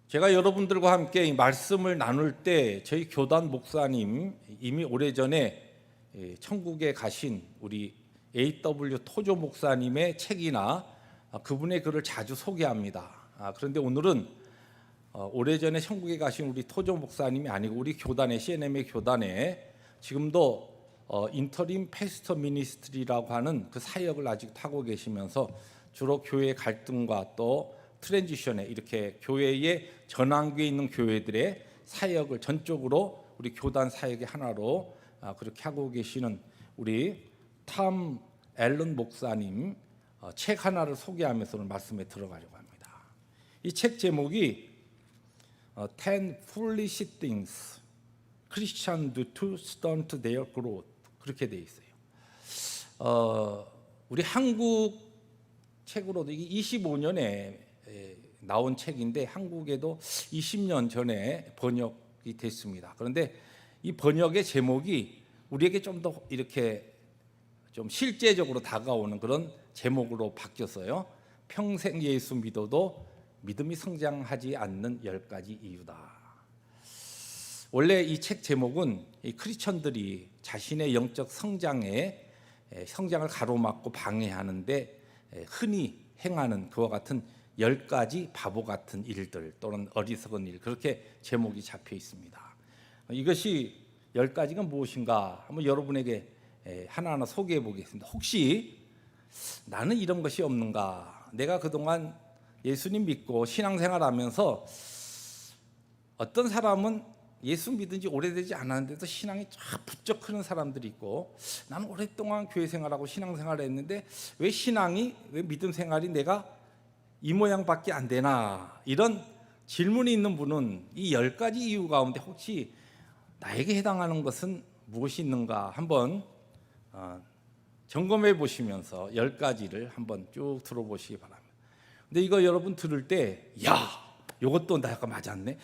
제가 여러분들과 함께 이 말씀을 나눌 때 저희 교단 목사님 이미 오래전에 천국에 가신 우리 A.W. 토조 목사님의 책이나 그분의 글을 자주 소개합니다. 그런데 오늘은 오래전에 천국에 가신 우리 토조 목사님이 아니고 우리 교단의 CNM의 교단에 지금도 인터림 패스터 미니스트리라고 하는 그 사역을 아직 하고 계시면서 주로 교회 갈등과 또 트랜지션에 이렇게 교회의 전환기에 있는 교회들의 사역을 전적으로 우리 교단 사역의 하나로 그렇게 하고 계시는 우리 탐 앨런 목사님 책 하나를 소개하면서 오늘 말씀에 들어가려고 합니다. 이 책 제목이 10 Foolish Things Christians Do to Stunt Their Growth 그렇게 되어 있어요. 우리 한국 책으로도 이게 25년에 나온 책인데 한국에도 20년 전에 번역이 됐습니다. 그런데 이 번역의 제목이 우리에게 좀 더 이렇게 좀 실제적으로 다가오는 그런 제목으로 바뀌었어요. 평생 예수 믿어도 믿음이 성장하지 않는 10가지 이유다. 원래 이 책 제목은 이 크리스천들이 자신의 영적 성장을 가로막고 방해하는데 흔히 행하는 그와 같은 10가지 바보 같은 일들 또는 어리석은 일 그렇게 제목이 잡혀 있습니다. 이것이 10가지가 무엇인가 한번 여러분에게 하나하나 소개해 보겠습니다. 혹시 나는 이런 것이 없는가? 내가 그동안 예수님 믿고 신앙생활하면서 어떤 사람은 예수 믿은 지 오래되지 않았는데도 신앙이 쫙 부쩍 크는 사람들이 있고 나는 오랫동안 교회 생활하고 신앙생활을 했는데 왜 믿음 생활이 내가 이 모양밖에 안 되나 이런 질문이 있는 분은 이 10가지 이유 가운데 혹시 나에게 해당하는 것은 무엇이 있는가 한번 점검해 보시면서 10가지를 한번 쭉 들어보시기 바랍니다. 근데 이거 여러분 들을 때 이것도 내가 맞았네.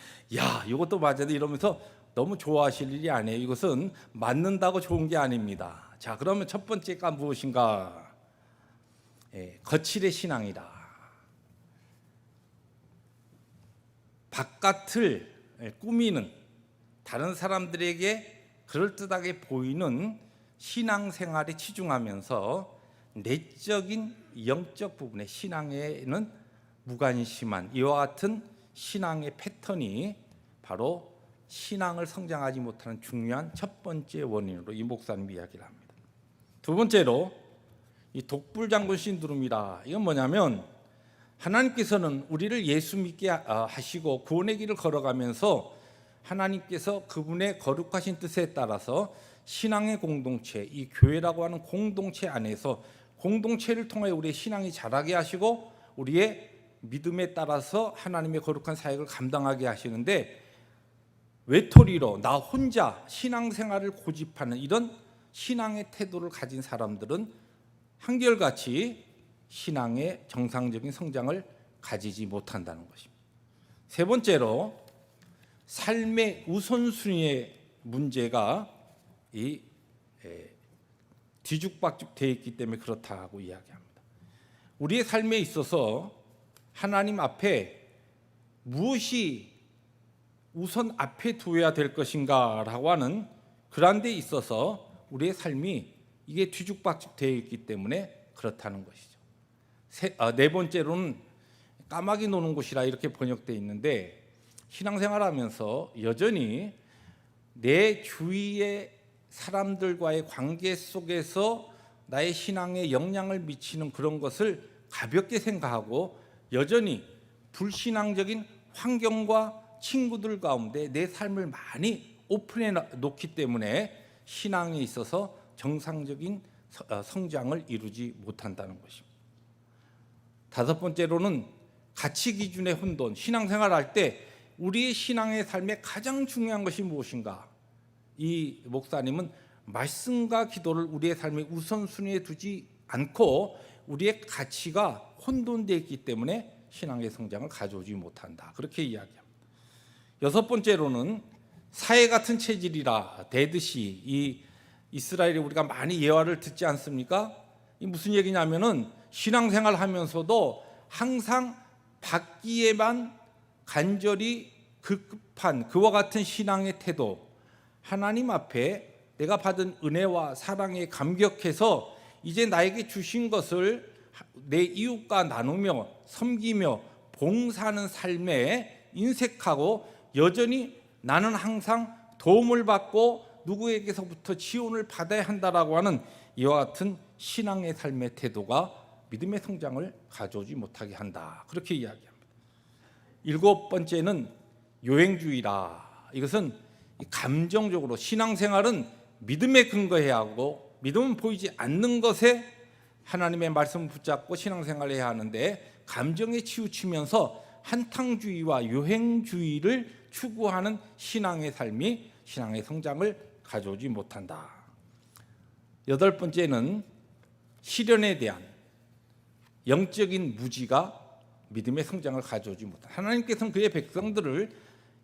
이것도 맞았네 이러면서 너무 좋아하실 일이 아니에요. 이것은 맞는다고 좋은 게 아닙니다. 자, 그러면 첫 번째가 무엇인가? 거칠의 신앙이다. 바깥을 꾸미는 다른 사람들에게 그럴듯하게 보이는 신앙생활에 치중하면서 내적인 영적 부분의 신앙에는 무관심한 이와 같은 신앙의 패턴이 바로 신앙을 성장하지 못하는 중요한 첫 번째 원인으로 이 목사님이 이야기를 합니다. 두 번째로 이 독불장군 신드롬이다. 이건 뭐냐면 하나님께서는 우리를 예수 믿게 하시고 구원의 길을 걸어가면서 하나님께서 그분의 거룩하신 뜻에 따라서 신앙의 공동체, 이 교회라고 하는 공동체 안에서 공동체를 통해 우리의 신앙이 자라게 하시고 우리의 믿음에 따라서 하나님의 거룩한 사역을 감당하게 하시는데 외톨이로 나 혼자 신앙생활을 고집하는 이런 신앙의 태도를 가진 사람들은 한결같이 신앙의 정상적인 성장을 가지지 못한다는 것입니다. 세 번째로 삶의 우선순위의 문제가 뒤죽박죽 되어 있기 때문에 그렇다고 이야기합니다. 우리의 삶에 있어서 하나님 앞에 무엇이 우선 앞에 두어야 될 것인가라고 하는 그런 데 있어서 우리의 삶이 이게 뒤죽박죽 되어 있기 때문에 그렇다는 것이죠. 네 번째로는 까마귀 노는 곳이라 이렇게 번역되어 있는데 신앙생활하면서 여전히 내 주위의 사람들과의 관계 속에서 나의 신앙에 영향을 미치는 그런 것을 가볍게 생각하고 여전히 불신앙적인 환경과 친구들 가운데 내 삶을 많이 오픈해 놓기 때문에 신앙에 있어서 정상적인 성장을 이루지 못한다는 것입니다. 다섯 번째로는 가치 기준의 혼돈. 신앙생활할 때 우리의 신앙의 삶에 가장 중요한 것이 무엇인가? 이 목사님은 말씀과 기도를 우리의 삶의 우선순위에 두지 않고 우리의 가치가 혼돈되어 있기 때문에 신앙의 성장을 가져오지 못한다. 그렇게 이야기합니다. 여섯 번째로는 사회 같은 체질이라 대듯이 이 이스라엘에 우리가 많이 예화를 듣지 않습니까? 이 무슨 얘기냐면은 신앙생활 하면서도 항상 받기에만 간절히 급한 그와 같은 신앙의 태도, 하나님 앞에 내가 받은 은혜와 사랑에 감격해서 이제 나에게 주신 것을 내 이웃과 나누며 섬기며 봉사하는 삶에 인색하고 여전히 나는 항상 도움을 받고 누구에게서부터 지원을 받아야 한다라고 하는 이와 같은 신앙의 삶의 태도가 믿음의 성장을 가져오지 못하게 한다. 그렇게 이야기합니다. 7번째는 요행주의라. 이것은 감정적으로 신앙생활은 믿음에 근거해야 하고 믿음은 보이지 않는 것에 하나님의 말씀을 붙잡고 신앙생활을 해야 하는데 감정에 치우치면서 한탕주의와 요행주의를 추구하는 신앙의 삶이 신앙의 성장을 가져오지 못한다. 8번째는 시련에 대한 영적인 무지가 믿음의 성장을 가져오지 못한다. 하나님께서는 그의 백성들을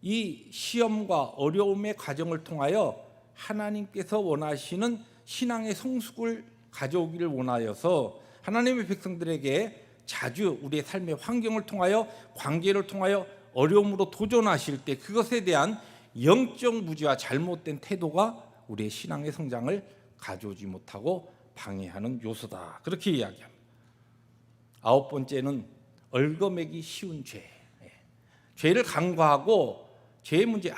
이 시험과 어려움의 과정을 통하여 하나님께서 원하시는 신앙의 성숙을 가져오기를 원하여서 하나님의 백성들에게 자주 우리의 삶의 환경을 통하여 관계를 통하여 어려움으로 도전하실 때 그것에 대한 영적 무지와 잘못된 태도가 우리의 신앙의 성장을 가져오지 못하고 방해하는 요소다. 그렇게 이야기합니다. 9번째는 얽어매기 쉬운 죄. 죄를 간과하고 죄의 문제,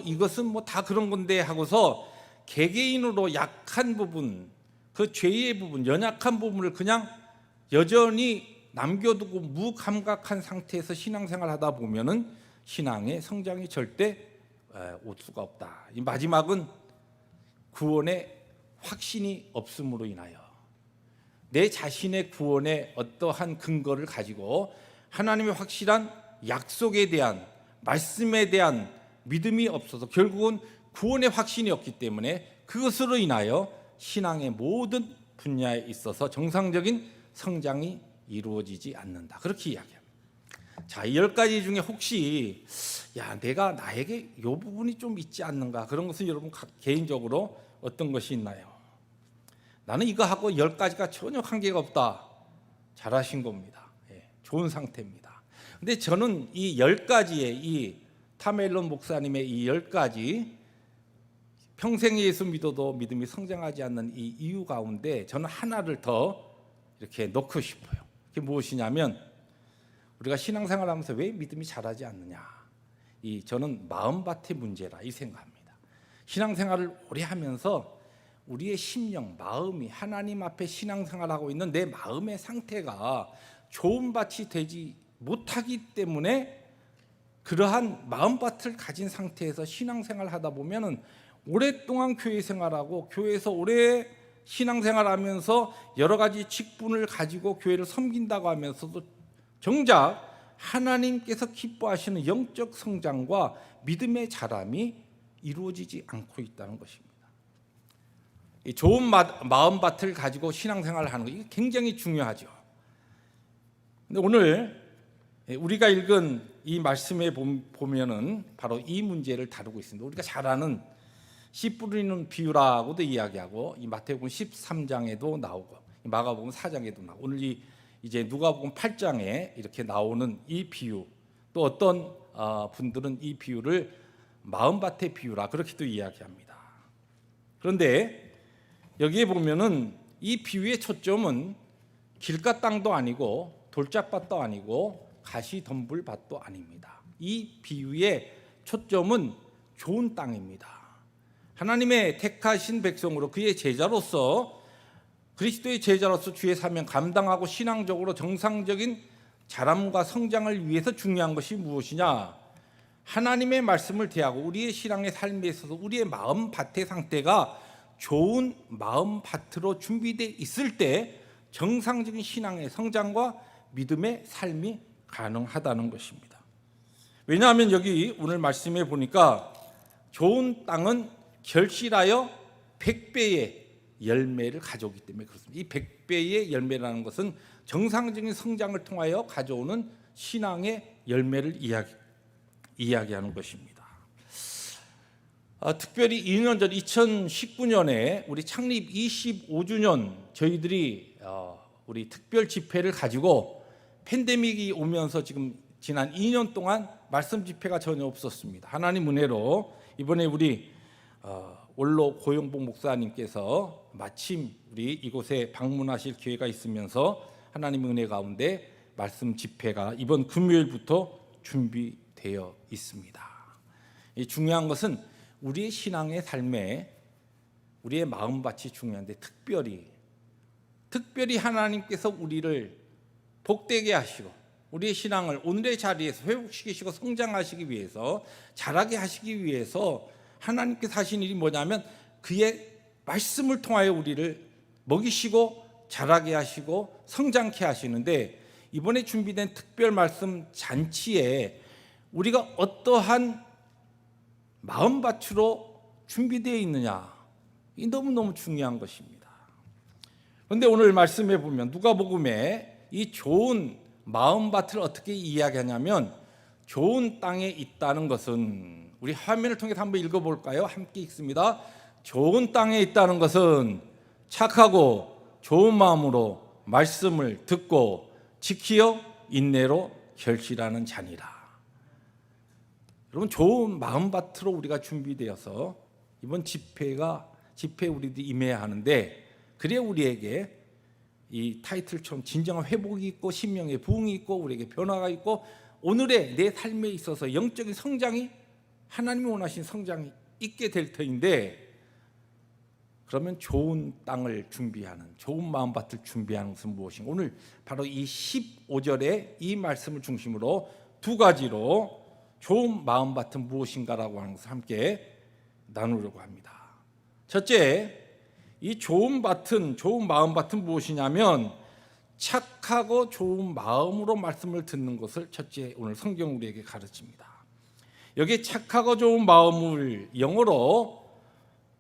이것은 다 그런 건데 하고서 개개인으로 약한 부분, 그 죄의 부분, 연약한 부분을 그냥 여전히 남겨두고 무감각한 상태에서 신앙생활 하다 보면은 신앙의 성장이 절대 올 수가 없다. 이 마지막은 구원의 확신이 없음으로 인하여 내 자신의 구원의 어떠한 근거를 가지고 하나님의 확실한 약속에 대한 말씀에 대한 믿음이 없어서 결국은 구원의 확신이 없기 때문에 그것으로 인하여 신앙의 모든 분야에 있어서 정상적인 성장이 이루어지지 않는다. 그렇게 이야기합니다. 자, 이 10가지 중에 혹시 내가 나에게 이 부분이 좀 있지 않는가, 그런 것은 여러분 개인적으로 어떤 것이 있나요? 나는 이거하고 10가지가 전혀 관계가 없다. 잘하신 겁니다. 좋은 상태입니다. 근데 저는 이 10가지의 이 타멜론 목사님의 이 10가지 평생 예수 믿어도 믿음이 성장하지 않는 이 이유 가운데 저는 하나를 더 이렇게 넣고 싶어요. 그게 무엇이냐면 우리가 신앙생활하면서 왜 믿음이 자라지 않느냐, 저는 마음밭의 문제라 이 생각합니다. 신앙생활을 오래 하면서 우리의 심령, 마음이 하나님 앞에 신앙생활하고 있는 내 마음의 상태가 좋은 밭이 되지 못하기 때문에 그러한 마음밭을 가진 상태에서 신앙생활을 하다 보면은 오랫동안 교회 생활하고 교회에서 오래 신앙생활하면서 여러 가지 직분을 가지고 교회를 섬긴다고 하면서도 정작 하나님께서 기뻐하시는 영적 성장과 믿음의 자람이 이루어지지 않고 있다는 것입니다. 좋은 마음밭을 가지고 신앙생활을 하는 거 이게 굉장히 중요하죠. 근데 오늘 우리가 읽은 이 말씀에 보면은 바로 이 문제를 다루고 있습니다. 우리가 잘 아는 씨 뿌리는 비유라고도 이야기하고 이 마태복음 13장에도 나오고 마가복음 4장에도 나오고 오늘 이제 누가복음 8장에 이렇게 나오는 이 비유, 또 어떤 분들은 이 비유를 마음밭의 비유라 그렇게도 이야기합니다. 그런데 여기에 보면은 이 비유의 초점은 길가 땅도 아니고 돌짝밭도 아니고 가시덤불밭도 아닙니다. 이 비유의 초점은 좋은 땅입니다. 하나님의 택하신 백성으로 그의 제자로서 그리스도의 제자로서 주의 사명 감당하고 신앙적으로 정상적인 자람과 성장을 위해서 중요한 것이 무엇이냐? 하나님의 말씀을 대하고 우리의 신앙의 삶에 있어서 우리의 마음밭의 상태가 좋은 마음밭으로 준비되어 있을 때 정상적인 신앙의 성장과 믿음의 삶이 가능하다는 것입니다. 왜냐하면 여기 오늘 말씀에 보니까 좋은 땅은 결실하여 100배의 열매를 가져오기 때문에 그렇습니다. 이 100배의 열매라는 것은 정상적인 성장을 통하여 가져오는 신앙의 열매를 이야기하는 것입니다. 특별히 2년 전 2019년에 우리 창립 25주년 저희들이 우리 특별 집회를 가지고 팬데믹이 오면서 지금 지난 2년 동안 말씀 집회가 전혀 없었습니다. 하나님 은혜로 이번에 우리 원로 고영복 목사님께서 마침 우리 이곳에 방문하실 기회가 있으면서 하나님 은혜 가운데 말씀 집회가 이번 금요일부터 준비되어 있습니다. 이 중요한 것은 우리의 신앙의 삶에 우리의 마음밭이 중요한데 특별히 하나님께서 우리를 복되게 하시고 우리의 신앙을 오늘의 자리에서 회복시키시고 성장하시기 위해서 자라게 하시기 위해서 하나님께서 하신 일이 뭐냐면 그의 말씀을 통하여 우리를 먹이시고 자라게 하시고 성장케 하시는데, 이번에 준비된 특별 말씀 잔치에 우리가 어떠한 마음밭으로 준비되어 있느냐, 이 너무너무 중요한 것입니다. 그런데 오늘 말씀해 보면 누가복음에 이 좋은 마음밭을 어떻게 이야기하냐면, 좋은 땅에 있다는 것은, 우리 화면을 통해서 한번 읽어볼까요? 함께 읽습니다. 좋은 땅에 있다는 것은 착하고 좋은 마음으로 말씀을 듣고 지키어 인내로 결실하는 자니라. 여러분, 좋은 마음밭으로 우리가 준비되어서 이번 집회에 우리도 임해야 하는데, 그래야 우리에게 이 타이틀처럼 진정한 회복이 있고 신명의 부흥이 있고 우리에게 변화가 있고 오늘의 내 삶에 있어서 영적인 성장이, 하나님이 원하신 성장이 있게 될 터인데, 그러면 좋은 땅을 준비하는, 좋은 마음밭을 준비하는 것은 무엇인가? 오늘 바로 이 15절의 이 말씀을 중심으로 두 가지로 좋은 마음밭은 무엇인가라고 하는 것을 함께 나누려고 합니다. 첫째, 이 좋은 마음밭은 무엇이냐면 착하고 좋은 마음으로 말씀을 듣는 것을 첫째 오늘 성경 우리에게 가르칩니다. 여기 착하고 좋은 마음을 영어로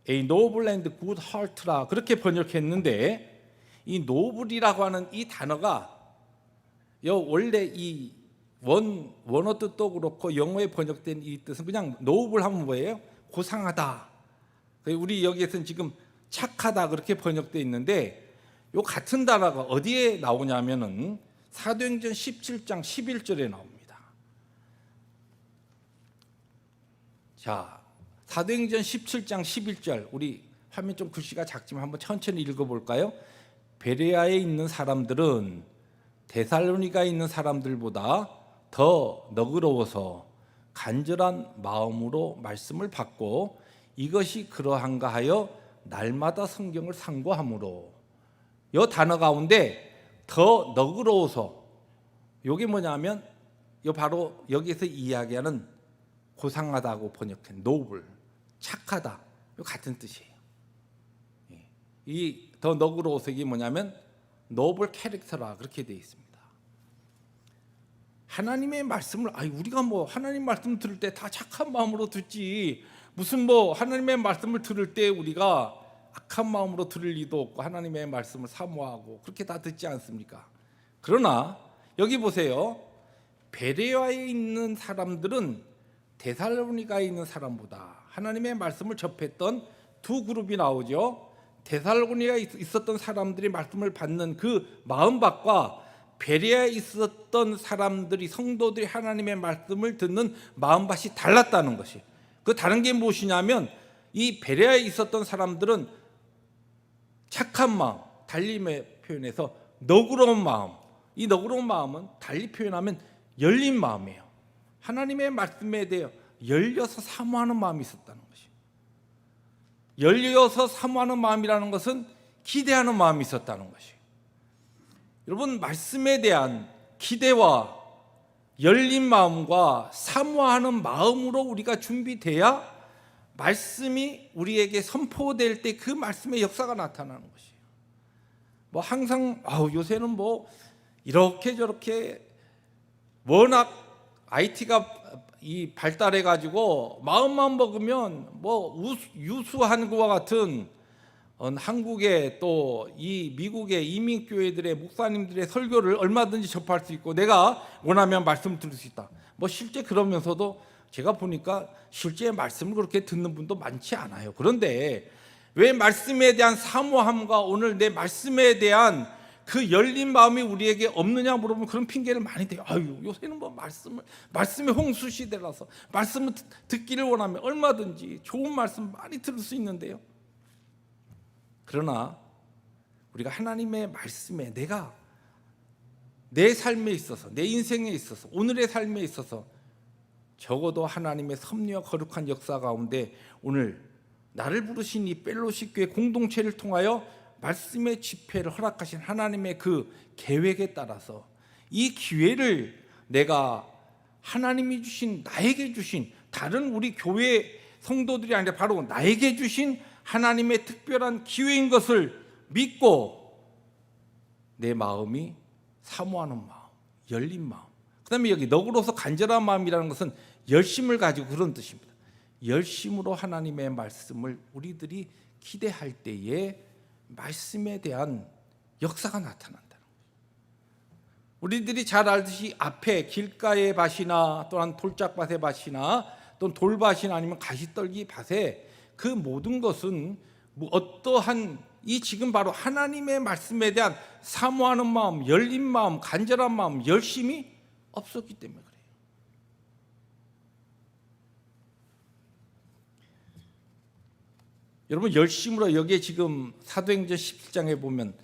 A noble and good heart라 그렇게 번역했는데, 이 noble이라고 하는 이 단어가 원래 이 원어 뜻도 그렇고 영어에 번역된 이 뜻은 그냥 noble 하면 뭐예요? 고상하다. 우리 여기에서는 지금 착하다 그렇게 번역되어 있는데, 요 같은 단어가 어디에 나오냐면은 사도행전 17장 11절에 나옵니다. 자, 사도행전 17장 11절, 우리 화면 좀 글씨가 작지만 한번 천천히 읽어볼까요? 베레아에 있는 사람들은 데살로니가에 있는 사람들보다 더 너그러워서 간절한 마음으로 말씀을 받고 이것이 그러한가 하여 날마다 성경을 상고함으로. 이 단어 가운데 더 너그러워서, 이게 뭐냐면 바로 여기서 이야기하는 고상하다고 번역한 노블, 착하다, 같은 뜻이에요. 이 더 너그러워서 이게 뭐냐면 노블 캐릭터라 그렇게 되어 있습니다. 하나님의 말씀을 우리가 하나님 말씀 들을 때 다 착한 마음으로 듣지, 무슨 하나님의 말씀을 들을 때 우리가 악한 마음으로 들을 리도 없고 하나님의 말씀을 사모하고 그렇게 다 듣지 않습니까? 그러나 여기 보세요. 베레아에 있는 사람들은 데살로니가에 있는 사람보다, 하나님의 말씀을 접했던 두 그룹이 나오죠. 데살로니가에 있었던 사람들이 말씀을 받는 그 마음밭과 베레아에 있었던 사람들이, 성도들이 하나님의 말씀을 듣는 마음밭이 달랐다는 것이, 그 다른 게 무엇이냐면 이 베레아에 있었던 사람들은 착한 마음, 달리 표현해서 너그러운 마음, 이 너그러운 마음은 달리 표현하면 열린 마음이에요. 하나님의 말씀에 대해 열려서 사모하는 마음이 있었다는 것이. 열려서 사모하는 마음이라는 것은 기대하는 마음이 있었다는 것이. 여러분, 말씀에 대한 기대와 열린 마음과 사모하는 마음으로 우리가 준비돼야 말씀이 우리에게 선포될 때 그 말씀의 역사가 나타나는 것이에요. 항상 요새는 이렇게 저렇게 워낙 IT가 발달해 가지고 마음만 먹으면 유수한국과 같은 한국의 또 이 미국의 이민교회들의 목사님들의 설교를 얼마든지 접할 수 있고 내가 원하면 말씀을 들을 수 있다. 실제 그러면서도 제가 보니까 실제 말씀을 그렇게 듣는 분도 많지 않아요. 그런데 왜 말씀에 대한 사모함과 오늘 내 말씀에 대한 그 열린 마음이 우리에게 없느냐 물어보면 그런 핑계를 많이 대요. 아유, 요새는 뭐 말씀의 홍수 시대라서 말씀을 듣기를 원하면 얼마든지 좋은 말씀 많이 들을 수 있는데요. 그러나 우리가 하나님의 말씀에 내가 내 삶에 있어서, 내 인생에 있어서, 오늘의 삶에 있어서 적어도 하나님의 섭리와 거룩한 역사 가운데 오늘 나를 부르신 이 펠로십 교회 공동체를 통하여 말씀의 집회를 허락하신 하나님의 그 계획에 따라서 이 기회를 내가 하나님이 주신, 나에게 주신, 다른 우리 교회 성도들이 아니라 바로 나에게 주신 하나님의 특별한 기회인 것을 믿고 내 마음이 사모하는 마음, 열린 마음. 그 다음에 여기 너그러워서 간절한 마음이라는 것은 열심을 가지고 그런 뜻입니다. 열심으로 하나님의 말씀을 우리들이 기대할 때에 말씀에 대한 역사가 나타난다는 거예요. 우리들이 잘 알듯이 앞에 길가의 밭이나 또한 돌짝밭의 밭이나 또는 돌밭이나 아니면 가시떨기 밭에 그 모든 것은 어떠한 이 지금 바로 하나님의 말씀에 대한 사모하는 마음, 열린 마음, 간절한 마음, 열심이 없었기 때문에 그래요. 여러분, 열심으로 여기에 지금 사도행전 17장에 보면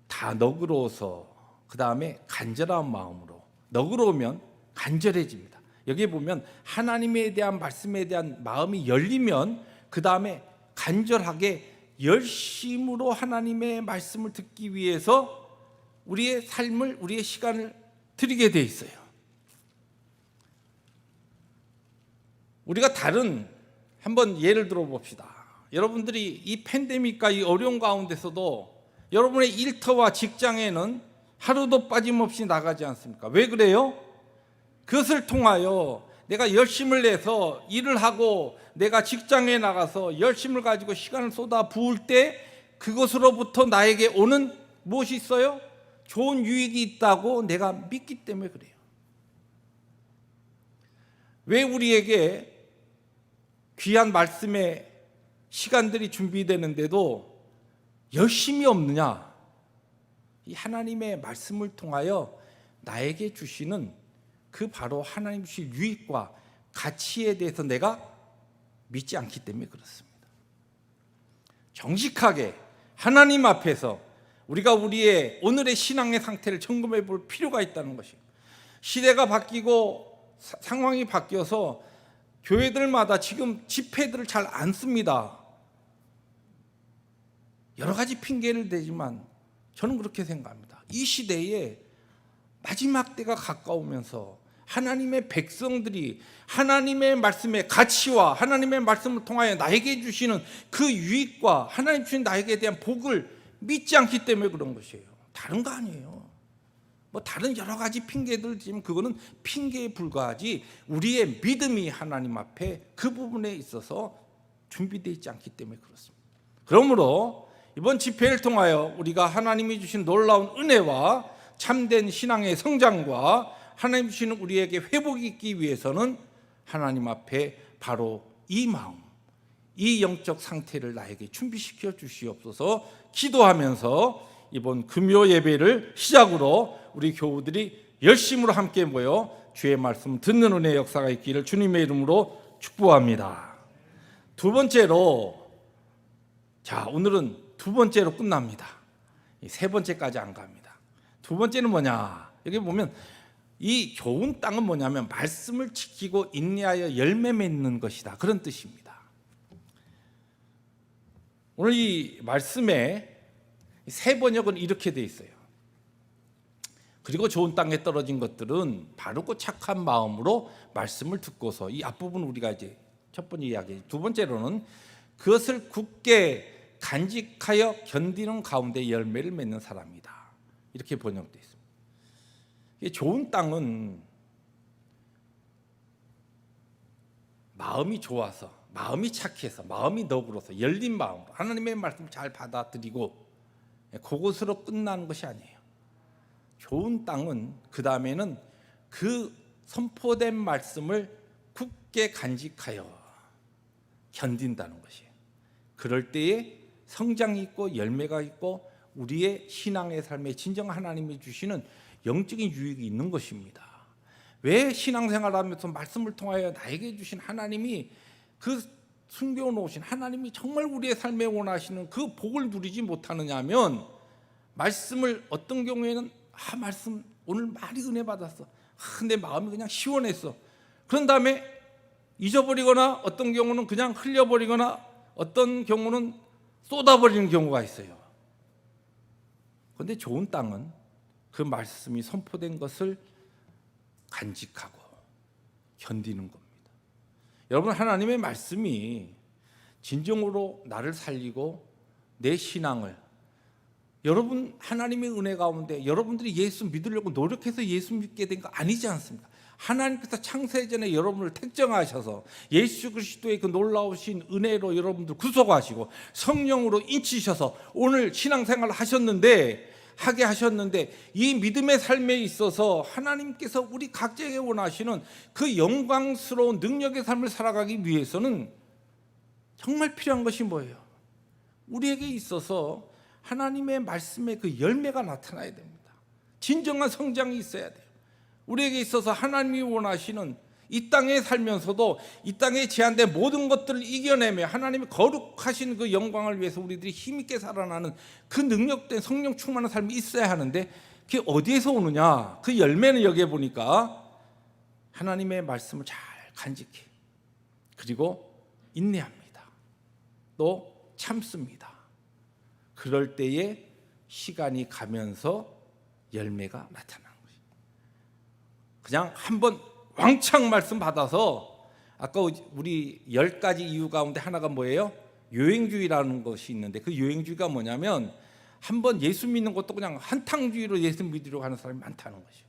다 너그러워서 그 다음에 간절한 마음으로, 너그러우면 간절해집니다. 여기에 보면 하나님에 대한 말씀에 대한 마음이 열리면 그 다음에 간절하게 열심으로 하나님의 말씀을 듣기 위해서 우리의 삶을, 우리의 시간을 드리게 돼 있어요. 우리가 다른 한번 예를 들어 봅시다. 여러분들이 이 팬데믹과 이 어려운 가운데서도 여러분의 일터와 직장에는 하루도 빠짐없이 나가지 않습니까? 왜 그래요? 그것을 통하여 내가 열심을 내서 일을 하고 내가 직장에 나가서 열심을 가지고 시간을 쏟아 부을 때 그것으로부터 나에게 오는 무엇이 있어요? 좋은 유익이 있다고 내가 믿기 때문에 그래요. 왜 우리에게 귀한 말씀의 시간들이 준비되는데도 열심이 없느냐? 이 하나님의 말씀을 통하여 나에게 주시는 그 바로 하나님 주신 유익과 가치에 대해서 내가 믿지 않기 때문에 그렇습니다. 정직하게 하나님 앞에서 우리가 우리의 오늘의 신앙의 상태를 점검해 볼 필요가 있다는 것입니다. 시대가 바뀌고 상황이 바뀌어서 교회들마다 지금 집회들을 잘 안 씁니다. 여러 가지 핑계를 대지만 저는 그렇게 생각합니다. 이 시대에 마지막 때가 가까우면서 하나님의 백성들이 하나님의 말씀의 가치와 하나님의 말씀을 통하여 나에게 주시는 그 유익과 하나님 주신 나에게 대한 복을 믿지 않기 때문에 그런 것이에요. 다른 거 아니에요. 뭐 다른 여러 가지 핑계들 지금 그거는 핑계에 불과하지 우리의 믿음이 하나님 앞에 그 부분에 있어서 준비되어 있지 않기 때문에 그렇습니다. 그러므로 이번 집회를 통하여 우리가 하나님이 주신 놀라운 은혜와 참된 신앙의 성장과 하나님 주시는 우리에게 회복이 있기 위해서는 하나님 앞에 바로 이 마음, 이 영적 상태를 나에게 준비시켜 주시옵소서 기도하면서 이번 금요 예배를 시작으로 우리 교우들이 열심으로 함께 모여 주의 말씀 듣는 은혜의 역사가 있기를 주님의 이름으로 축복합니다. 두 번째로, 오늘은 두 번째로 끝납니다. 세 번째까지 안 갑니다. 두 번째는 뭐냐? 여기 보면 이 좋은 땅은 뭐냐면 말씀을 지키고 인내하여 열매 맺는 것이다, 그런 뜻입니다. 오늘 이 말씀에 새 번역은 이렇게 돼 있어요. 그리고 좋은 땅에 떨어진 것들은 바르고 착한 마음으로 말씀을 듣고서, 이 앞부분 우리가 이제 첫 번째 이야기, 두 번째로는 그것을 굳게 간직하여 견디는 가운데 열매를 맺는 사람이다, 이렇게 번역되어 있습니다. 좋은 땅은 마음이 좋아서, 마음이 착해서, 마음이 너그러서, 열린 마음으로 하나님의 말씀을 잘 받아들이고 그것으로 끝나는 것이 아니에요. 좋은 땅은 그 다음에는 그 선포된 말씀을 굳게 간직하여 견딘다는 것이에요. 그럴 때에 성장이 있고 열매가 있고 우리의 신앙의 삶에 진정 하나님이 주시는 영적인 유익이 있는 것입니다. 왜 신앙생활하면서 말씀을 통하여 나에게 주신 하나님이, 그 숨겨놓으신 하나님이 정말 우리의 삶에 원하시는 그 복을 누리지 못하느냐 하면, 말씀을 어떤 경우에는 말씀 오늘 많이 은혜 받았어, 내 마음이 그냥 시원했어, 그런 다음에 잊어버리거나 어떤 경우는 그냥 흘려버리거나 어떤 경우는 쏟아버리는 경우가 있어요. 그런데 좋은 땅은 그 말씀이 선포된 것을 간직하고 견디는 겁니다. 여러분, 하나님의 말씀이 진정으로 나를 살리고 내 신앙을, 여러분 하나님의 은혜 가운데 여러분들이 예수 믿으려고 노력해서 예수 믿게 된 거 아니지 않습니까? 하나님께서 창세 전에 여러분을 택정하셔서 예수 그리스도의 그 놀라우신 은혜로 여러분들 구속하시고 성령으로 인치셔서 오늘 신앙생활을 하게 하셨는데, 이 믿음의 삶에 있어서 하나님께서 우리 각자에게 원하시는 그 영광스러운 능력의 삶을 살아가기 위해서는 정말 필요한 것이 뭐예요? 우리에게 있어서 하나님의 말씀의 그 열매가 나타나야 됩니다. 진정한 성장이 있어야 돼요. 우리에게 있어서 하나님이 원하시는 이 땅에 살면서도 이 땅에 제한된 모든 것들을 이겨내며 하나님이 거룩하신 그 영광을 위해서 우리들이 힘있게 살아나는 그 능력된 성령 충만한 삶이 있어야 하는데, 그게 어디에서 오느냐? 그 열매는 여기에 보니까 하나님의 말씀을 잘 간직해, 그리고 인내합니다. 또 참습니다. 그럴 때에 시간이 가면서 열매가 나타나는 거예요. 그냥 한번 왕창 말씀 받아서, 아까 우리 10가지 이유 가운데 하나가 뭐예요? 요행주의라는 것이 있는데, 그 요행주의가 뭐냐면 한번 예수 믿는 것도 그냥 한탕주의로 예수 믿으려고 하는 사람이 많다는 것이에요.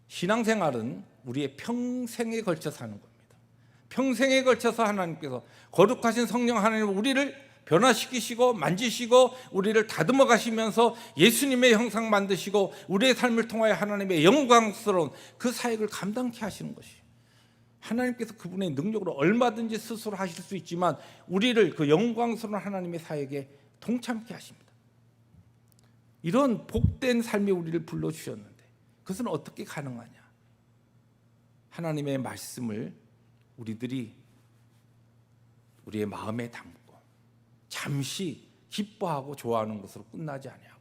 신앙생활은 우리의 평생에 걸쳐서 하는 겁니다. 평생에 걸쳐서 하나님께서 거룩하신 성령 하나님 우리를 변화시키시고 만지시고 우리를 다듬어 가시면서 예수님의 형상 만드시고 우리의 삶을 통하여 하나님의 영광스러운 그 사역을 감당케 하시는 것이에요. 하나님께서 그분의 능력으로 얼마든지 스스로 하실 수 있지만 우리를 그 영광스러운 하나님의 사역에 동참케 하십니다. 이런 복된 삶에 우리를 불러주셨는데 그것은 어떻게 가능하냐? 하나님의 말씀을 우리들이 우리의 마음에 담고 잠시 기뻐하고 좋아하는 것으로 끝나지 아니하고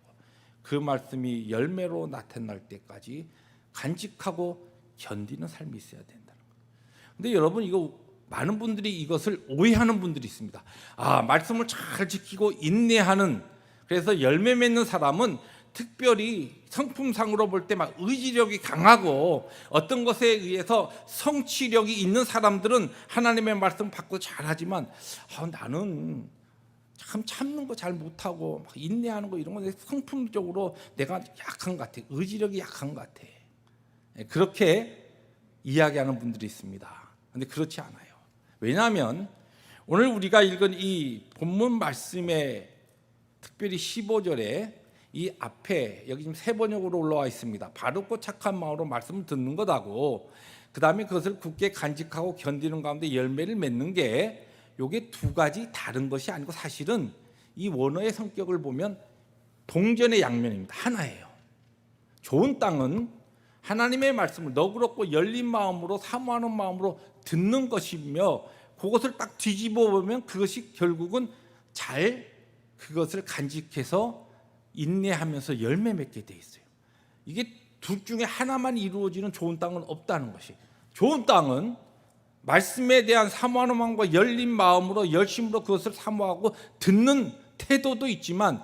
그 말씀이 열매로 나타날 때까지 간직하고 견디는 삶이 있어야 된다는 거예요. 근데 여러분, 이거 많은 분들이 이것을 오해하는 분들이 있습니다. 말씀을 잘 지키고 인내하는, 그래서 열매 맺는 사람은 특별히 성품상으로 볼 때 막 의지력이 강하고 어떤 것에 의해서 성취력이 있는 사람들은 하나님의 말씀 받고 잘하지만 나는 참 참는 거 잘 못하고 막 인내하는 거 이런 거 성품적으로 내가 약한 것 같아, 의지력이 약한 것 같아, 그렇게 이야기하는 분들이 있습니다. 그런데 그렇지 않아요. 왜냐하면 오늘 우리가 읽은 이 본문 말씀의 특별히 15절에 이 앞에 여기 지금 세 번역으로 올라와 있습니다. 바르고 착한 마음으로 말씀을 듣는 것하고 그 다음에 그것을 굳게 간직하고 견디는 가운데 열매를 맺는 게, 요게 두 가지 다른 것이 아니고 사실은 이 원어의 성격을 보면 동전의 양면입니다. 하나예요. 좋은 땅은 하나님의 말씀을 너그럽고 열린 마음으로 사모하는 마음으로 듣는 것이며, 그것을 딱 뒤집어 보면 그것이 결국은 잘 그것을 간직해서 인내하면서 열매 맺게 돼 있어요. 이게 둘 중에 하나만 이루어지는 좋은 땅은 없다는 것이. 좋은 땅은 말씀에 대한 사모하는 마음과 열린 마음으로 열심으로 그것을 사모하고 듣는 태도도 있지만,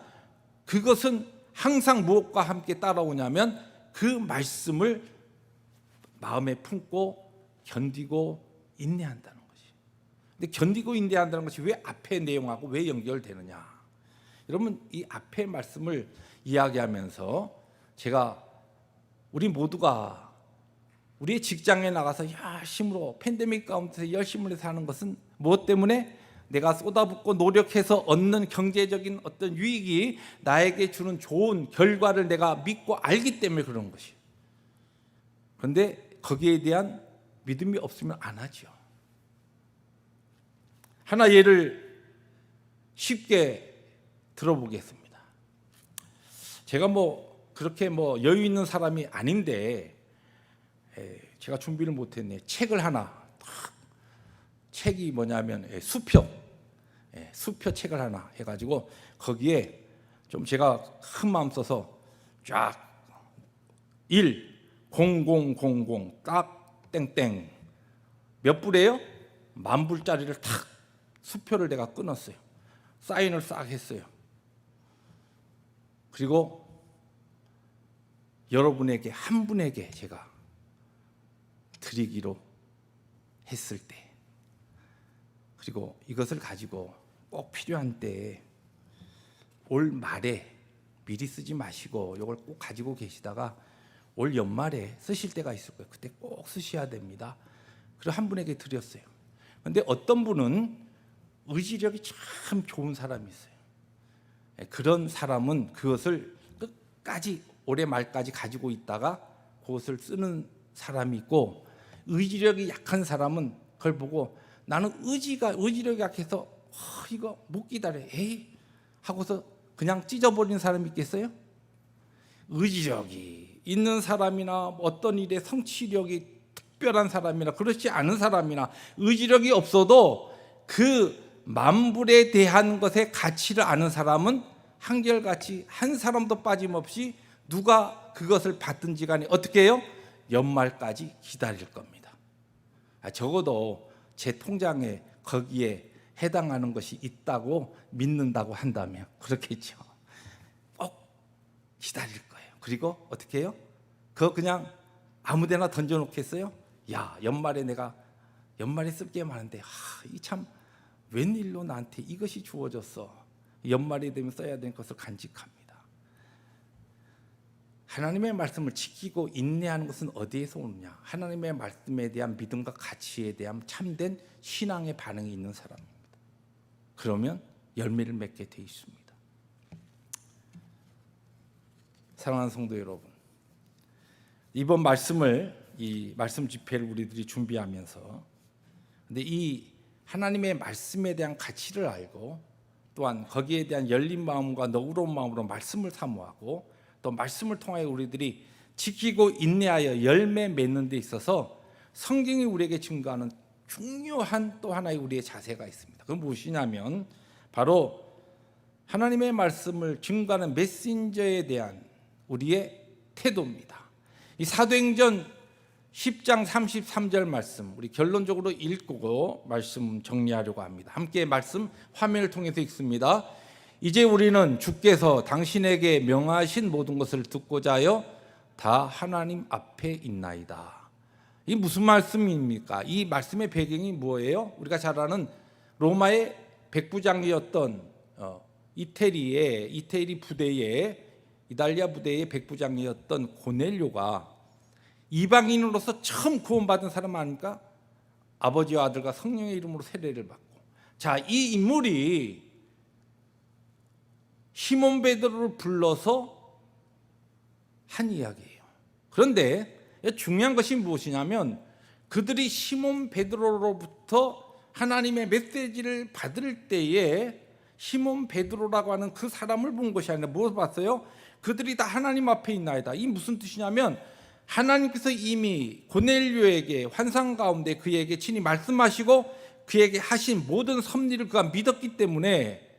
그것은 항상 무엇과 함께 따라오냐면 그 말씀을 마음에 품고 견디고 인내한다는 것이. 근데 견디고 인내한다는 것이 왜 앞에 내용하고 왜 연결되느냐? 여러분, 이 앞에 말씀을 이야기하면서 제가 우리 모두가 우리의 직장에 나가서 열심으로 팬데믹 가운데서 열심히 사는 것은 무엇 때문에? 내가 쏟아붓고 노력해서 얻는 경제적인 어떤 유익이 나에게 주는 좋은 결과를 내가 믿고 알기 때문에 그런 것이에요. 그런데 거기에 대한 믿음이 없으면 안 하죠. 하나 예를 쉽게 들어보겠습니다. 제가 그렇게 여유 있는 사람이 아닌데 제가 준비를 못했네. 책을 하나 책이 뭐냐면 수표 책을 하나 해가지고 거기에 좀 제가 큰 마음 써서 쫙 1 0000 딱 땡땡 몇 불이에요? 10,000불짜리를 탁 수표를 내가 끊었어요. 사인을 싹 했어요. 그리고 여러분에게 한 분에게 제가 드리기로 했을 때, 그리고 이것을 가지고 꼭 필요한 때에 올 말에 미리 쓰지 마시고 이걸 꼭 가지고 계시다가 올 연말에 쓰실 때가 있을 거예요. 그때 꼭 쓰셔야 됩니다. 그리고 한 분에게 드렸어요. 그런데 어떤 분은 의지력이 참 좋은 사람이 있어요. 그런 사람은 그것을 끝까지 올해 말까지 가지고 있다가 그것을 쓰는 사람이 있고, 의지력이 약한 사람은 그걸 보고 나는 의지력이 약해서 이거 못 기다려 하고서 그냥 찢어버리는 사람이 있겠어요? 의지력이 있는 사람이나 어떤 일에 성취력이 특별한 사람이나 그렇지 않은 사람이나 의지력이 없어도 그 만불에 대한 것의 가치를 아는 사람은 한결같이 한 사람도 빠짐없이 누가 그것을 받든지 간에 어떻게 해요? 연말까지 기다릴 겁니다. 적어도 제 통장에 거기에 해당하는 것이 있다고 믿는다고 한다면 그렇겠죠. 꼭 기다릴 거예요. 그리고 어떻게 해요? 그거 그냥 아무데나 던져놓겠어요? 야, 연말에 쓸 게 많은데 이 참 웬일로 나한테 이것이 주어졌어. 연말이 되면 써야 되는 것을 간직합니다. 하나님의 말씀을 지키고 인내하는 것은 어디에서 오느냐? 하나님의 말씀에 대한 믿음과 가치에 대한 참된 신앙의 반응이 있는 사람입니다. 그러면 열매를 맺게 돼 있습니다. 사랑하는 성도 여러분, 이번 이 말씀 집회를 우리들이 준비하면서 근데 이 하나님의 말씀에 대한 가치를 알고 또한 거기에 대한 열린 마음과 너그러운 마음으로 말씀을 사모하고 또 말씀을 통하여 우리들이 지키고 인내하여 열매 맺는 데 있어서 성경이 우리에게 증거하는 중요한 또 하나의 우리의 자세가 있습니다. 그건 무엇이냐면 바로 하나님의 말씀을 증거하는 메신저에 대한 우리의 태도입니다. 이 사도행전 10장 33절 말씀 우리 결론적으로 읽고 말씀 정리하려고 합니다. 함께 말씀 화면을 통해서 읽습니다. 이제 우리는 주께서 당신에게 명하신 모든 것을 듣고자 하여 다 하나님 앞에 있나이다. 이 무슨 말씀입니까? 이 말씀의 배경이 뭐예요? 우리가 잘 아는 로마의 백부장이었던 이태리 부대의 이달리아 부대의 백부장이었던 고넬료가 이방인으로서 처음 구원받은 사람 아닙니까? 아버지와 아들과 성령의 이름으로 세례를 받고, 자, 이 인물이 시몬 베드로를 불러서 한 이야기예요. 그런데 중요한 것이 무엇이냐면 그들이 시몬 베드로로부터 하나님의 메시지를 받을 때에 시몬 베드로라고 하는 그 사람을 본 것이 아니라 무엇을 봤어요? 그들이 다 하나님 앞에 있나이다. 이 무슨 뜻이냐면 하나님께서 이미 고넬료에게 환상 가운데 그에게 친히 말씀하시고 그에게 하신 모든 섭리를 그가 믿었기 때문에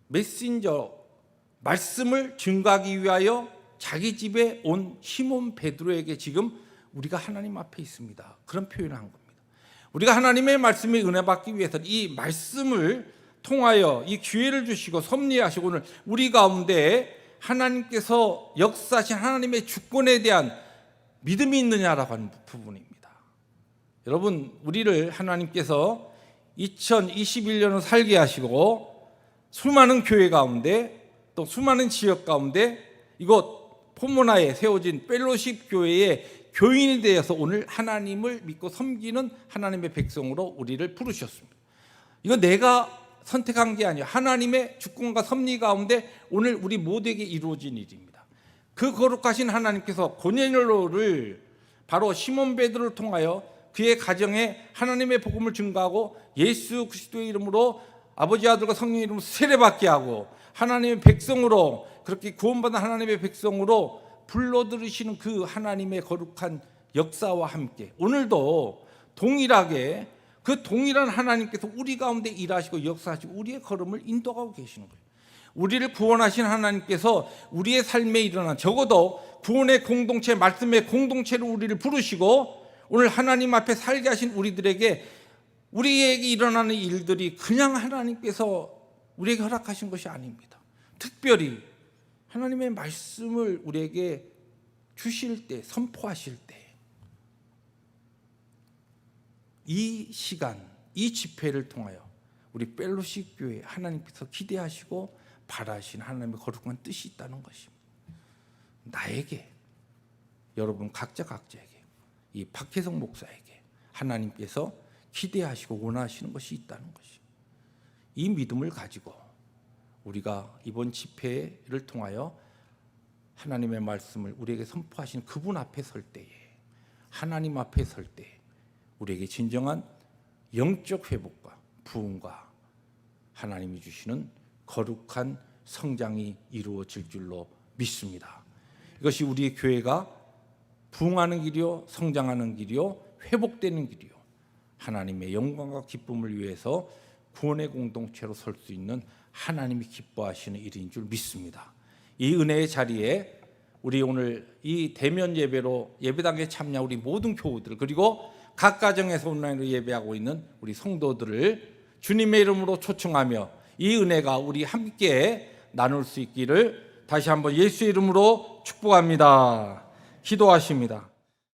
메신저 말씀을 증거하기 위하여 자기 집에 온 시몬 베드로에게 지금 우리가 하나님 앞에 있습니다. 그런 표현을 한 겁니다. 우리가 하나님의 말씀에 은혜 받기 위해서는 이 말씀을 통하여 이 기회를 주시고 섭리하시고 오늘 우리 가운데 하나님께서 역사하신 하나님의 주권에 대한 믿음이 있느냐라고 하는 부분입니다. 여러분, 우리를 하나님께서 2021년을 살게 하시고 수많은 교회 가운데 또 수많은 지역 가운데 이곳 포모나에 세워진 펠로십 교회의 교인이 되어서 오늘 하나님을 믿고 섬기는 하나님의 백성으로 우리를 부르셨습니다. 이거 내가 선택한 게 아니에요. 하나님의 주권과 섭리 가운데 오늘 우리 모두에게 이루어진 일입니다. 그 거룩하신 하나님께서 고넬료를 바로 시몬 베드로를 통하여 그의 가정에 하나님의 복음을 증거하고 예수 그리스도의 이름으로 아버지 아들과 성령의 이름으로 세례받게 하고 하나님의 백성으로 그렇게 구원받은 하나님의 백성으로 불러들으시는 그 하나님의 거룩한 역사와 함께 오늘도 동일하게 그 동일한 하나님께서 우리 가운데 일하시고 역사하시고 우리의 걸음을 인도하고 계시는 거예요. 우리를 구원하신 하나님께서 우리의 삶에 일어난 적어도 구원의 공동체, 말씀의 공동체로 우리를 부르시고 오늘 하나님 앞에 살게 하신 우리들에게 우리에게 일어나는 일들이 그냥 하나님께서 우리에게 허락하신 것이 아닙니다. 특별히 하나님의 말씀을 우리에게 주실 때, 선포하실 때 이 시간, 이 집회를 통하여 우리 펠로십 교회 하나님께서 기대하시고 바라시는 하나님의 거룩한 뜻이 있다는 것입니다. 나에게, 여러분 각자에게, 이 박혜성 목사에게 하나님께서 기대하시고 원하시는 것이 있다는 것입니다. 이 믿음을 가지고 우리가 이번 집회를 통하여 하나님의 말씀을 우리에게 선포하시는 그분 앞에 설 때에, 하나님 앞에 설 때 우리에게 진정한 영적 회복과 부흥과 하나님이 주시는 거룩한 성장이 이루어질 줄로 믿습니다. 이것이 우리의 교회가 부흥하는 길이요, 성장하는 길이요, 회복되는 길이요, 하나님의 영광과 기쁨을 위해서 구원의 공동체로 설 수 있는 하나님이 기뻐하시는 일인 줄 믿습니다. 이 은혜의 자리에 우리 오늘 이 대면 예배로 예배당에 참여한 우리 모든 교우들, 그리고 각 가정에서 온라인으로 예배하고 있는 우리 성도들을 주님의 이름으로 초청하며 이 은혜가 우리 함께 나눌 수 있기를 다시 한번 예수의 이름으로 축복합니다. 기도하십니다.